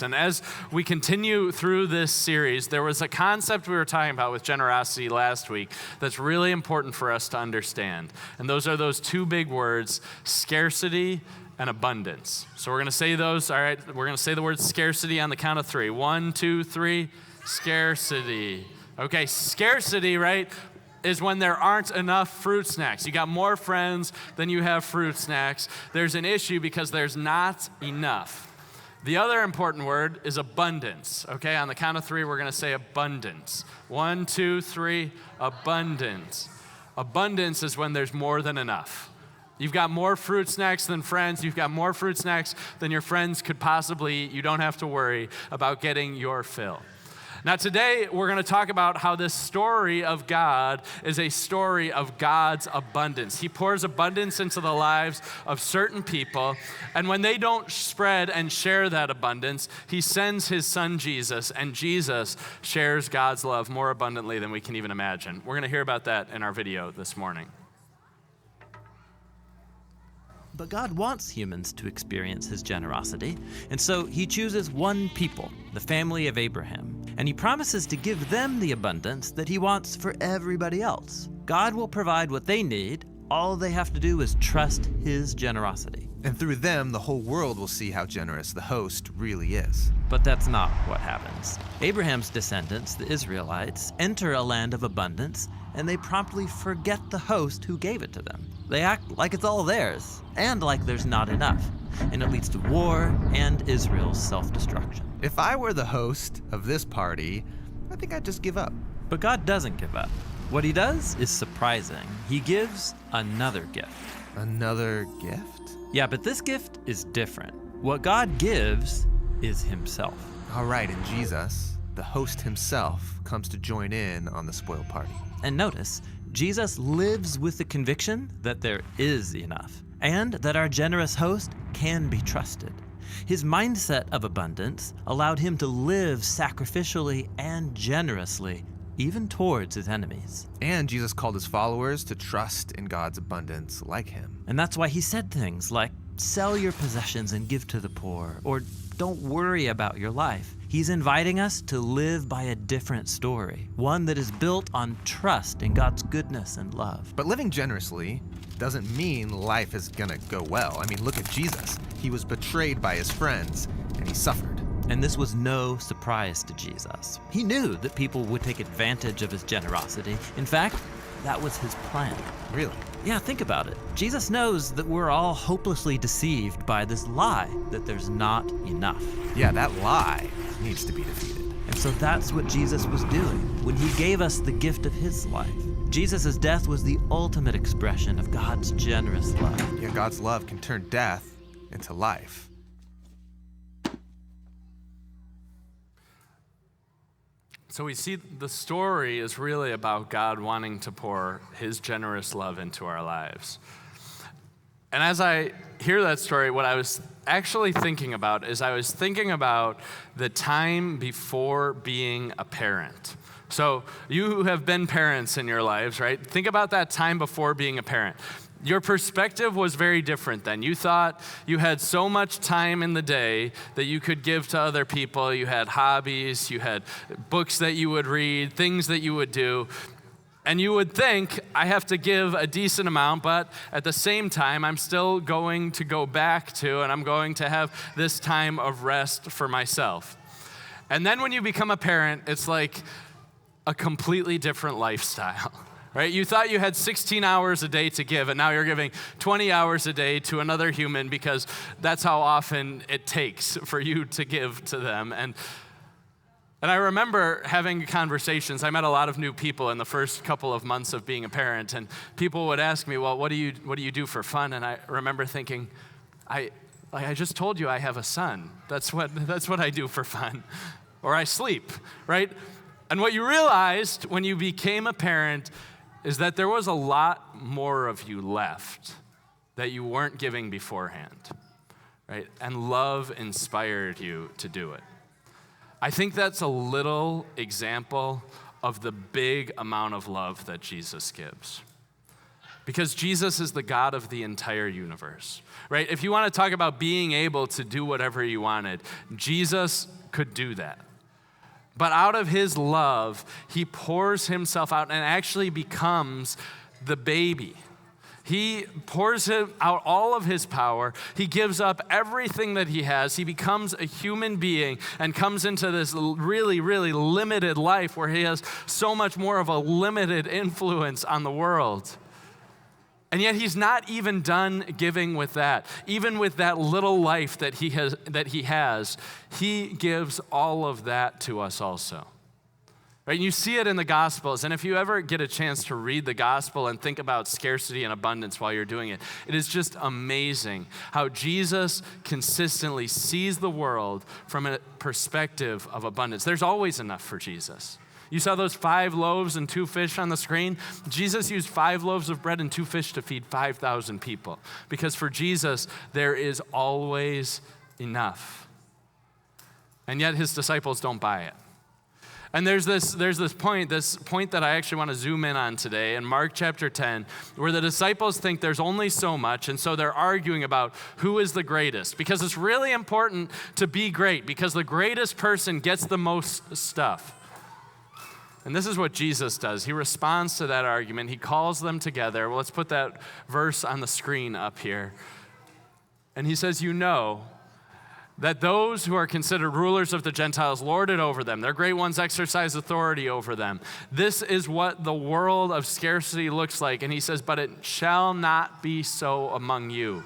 And as we continue through this series, there was a concept we were talking about with generosity last week that's really important for us to understand. And those are those two big words, scarcity and abundance. So we're going to say those, all right? We're going to say the word scarcity on the count of three. 1, 2, 3, scarcity. Okay, scarcity, right, is when there aren't enough fruit snacks. You got more friends than you have fruit snacks. There's an issue because there's not enough. The other important word is abundance, okay? On the count of three, we're going to say abundance. 1, 2, 3, abundance. Abundance is when there's more than enough. You've got more fruit snacks than friends. You've got more fruit snacks than your friends could possibly eat. You don't have to worry about getting your fill. Now today, we're going to talk about how this story of God is a story of God's abundance. He pours abundance into the lives of certain people, and when they don't spread and share that abundance, he sends his son Jesus, and Jesus shares God's love more abundantly than we can even imagine. We're going to hear about that in our video this morning. But God wants humans to experience his generosity, and so he chooses one people, the family of Abraham, and he promises to give them the abundance that he wants for everybody else. God will provide what they need. All they have to do is trust his generosity. And through them, the whole world will see how generous the host really is. But that's not what happens. Abraham's descendants, the Israelites, enter a land of abundance, and they promptly forget the host who gave it to them. They act like it's all theirs, and like there's not enough, and it leads to war and Israel's self-destruction. If I were the host of this party, I think I'd just give up. But God doesn't give up. What he does is surprising. He gives another gift. Another gift? Yeah, but this gift is different. What God gives is himself. All right, and Jesus, the host himself, comes to join in on the spoiled party. And notice, Jesus lives with the conviction that there is enough and that our generous host can be trusted. His mindset of abundance allowed him to live sacrificially and generously, even towards his enemies. And Jesus called his followers to trust in God's abundance like him. And that's why he said things like, sell your possessions and give to the poor, or don't worry about your life. He's inviting us to live by a different story, one that is built on trust in God's goodness and love. But living generously doesn't mean life is gonna go well. I mean, look at Jesus. He was betrayed by his friends, and he suffered. And this was no surprise to Jesus. He knew that people would take advantage of his generosity. In fact, that was his plan. Really? Yeah, think about it. Jesus knows that we're all hopelessly deceived by this lie that there's not enough. Yeah, that lie needs to be defeated. And so that's what Jesus was doing when he gave us the gift of his life. Jesus' death was the ultimate expression of God's generous love. Yeah, God's love can turn death into life. So we see the story is really about God wanting to pour his generous love into our lives. And as I hear that story, what I was actually thinking about is I was thinking about the time before being a parent. So you who have been parents in your lives, right? Think about that time before being a parent. Your perspective was very different then. You thought you had so much time in the day that you could give to other people. You had hobbies, you had books that you would read, things that you would do. And you would think, I have to give a decent amount, but at the same time, I'm still going to go back to, and I'm going to have this time of rest for myself. And then when you become a parent, it's like a completely different lifestyle. Right? You thought you had 16 hours a day to give, and now you're giving 20 hours a day to another human because that's how often it takes for you to give to them. And I remember having conversations. I met a lot of new people in the first couple of months of being a parent, and people would ask me, well, what do you do for fun? And I remember thinking, I just told you I have a son. That's what I do for fun. Or I sleep, right? And what you realized when you became a parent is that there was a lot more of you left that you weren't giving beforehand, right? And love inspired you to do it. I think that's a little example of the big amount of love that Jesus gives. Because Jesus is the God of the entire universe, right? If you want to talk about being able to do whatever you wanted, Jesus could do that. But out of his love, he pours himself out and actually becomes the baby. He pours out all of his power. He gives up everything that he has. He becomes a human being and comes into this really, really limited life where he has so much more of a limited influence on the world. And yet he's not even done giving with that. Even with that little life that he has, he gives all of that to us also. Right? And you see it in the Gospels, and if you ever get a chance to read the Gospel and think about scarcity and abundance while you're doing it, it is just amazing how Jesus consistently sees the world from a perspective of abundance. There's always enough for Jesus. You saw those 5 loaves and 2 fish on the screen? Jesus used 5 loaves of bread and 2 fish to feed 5,000 people. Because for Jesus, there is always enough. And yet his disciples don't buy it. And there's this point that I actually want to zoom in on today in Mark chapter 10, where the disciples think there's only so much, and so they're arguing about who is the greatest. Because it's really important to be great, because the greatest person gets the most stuff. And this is what Jesus does. He responds to that argument. He calls them together. Well, let's put that verse on the screen up here. And he says, you know that those who are considered rulers of the Gentiles lord it over them. Their great ones exercise authority over them. This is what the world of scarcity looks like. And he says, but it shall not be so among you.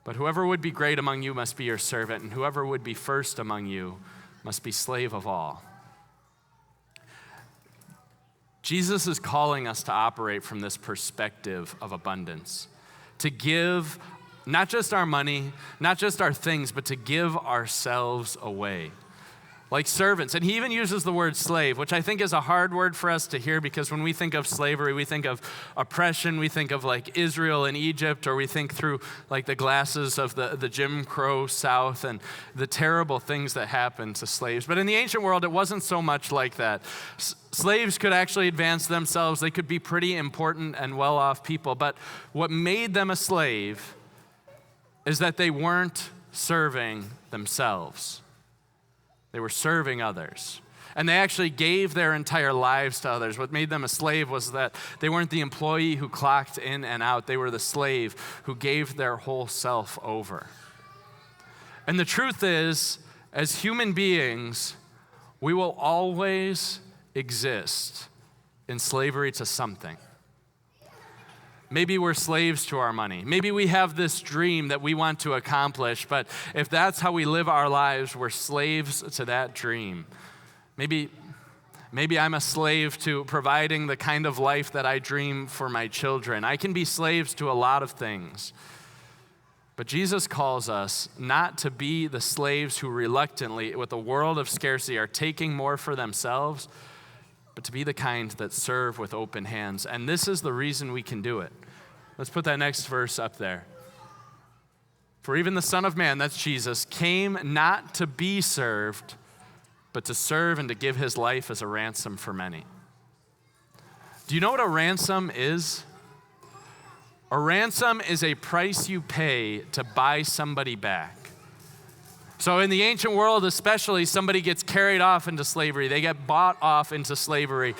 But whoever would be great among you must be your servant, and whoever would be first among you must be slave of all. Jesus is calling us to operate from this perspective of abundance, to give not just our money, not just our things, but to give ourselves away. Like servants. And he even uses the word slave, which I think is a hard word for us to hear, because when we think of slavery, we think of oppression, we think of like Israel and Egypt, or we think through like the glasses of the Jim Crow South and the terrible things that happened to slaves. But in the ancient world, it wasn't so much like that. Slaves could actually advance themselves. They could be pretty important and well-off people. But what made them a slave is that they weren't serving themselves. They were serving others. And they actually gave their entire lives to others. What made them a slave was that they weren't the employee who clocked in and out. They were the slave who gave their whole self over. And the truth is, as human beings, we will always exist in slavery to something. Maybe we're slaves to our money. Maybe we have this dream that we want to accomplish, but if that's how we live our lives, we're slaves to that dream. Maybe I'm a slave to providing the kind of life that I dream for my children. I can be slaves to a lot of things. But Jesus calls us not to be the slaves who reluctantly, with a world of scarcity, are taking more for themselves, but to be the kind that serve with open hands. And this is the reason we can do it. Let's put that next verse up there. For even the Son of Man, that's Jesus, came not to be served, but to serve and to give his life as a ransom for many. Do you know what a ransom is? A ransom is a price you pay to buy somebody back. So in the ancient world especially, somebody gets carried off into slavery. They get bought off into slavery.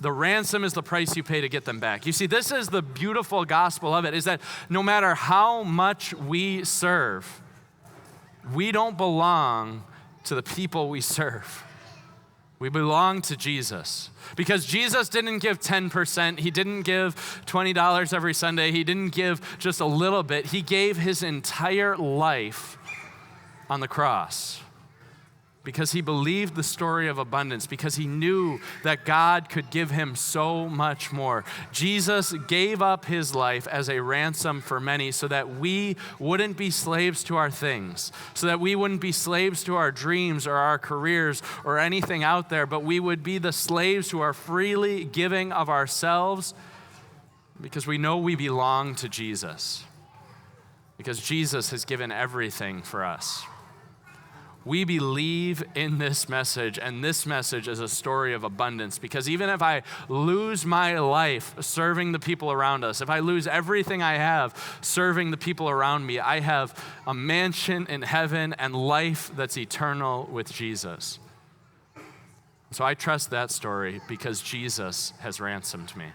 The ransom is the price you pay to get them back. You see, this is the beautiful gospel of it, is that no matter how much we serve, we don't belong to the people we serve. We belong to Jesus. Because Jesus didn't give 10%. He didn't give $20 every Sunday. He didn't give just a little bit. He gave his entire life on the cross, because he believed the story of abundance, because he knew that God could give him so much more. Jesus gave up his life as a ransom for many so that we wouldn't be slaves to our things, so that we wouldn't be slaves to our dreams or our careers or anything out there, but we would be the slaves who are freely giving of ourselves because we know we belong to Jesus, because Jesus has given everything for us. we believe in this message, and this message is a story of abundance. Because even if I lose my life serving the people around us, if I lose everything I have serving the people around me, I have a mansion in heaven and life that's eternal with Jesus. So I trust that story because Jesus has ransomed me.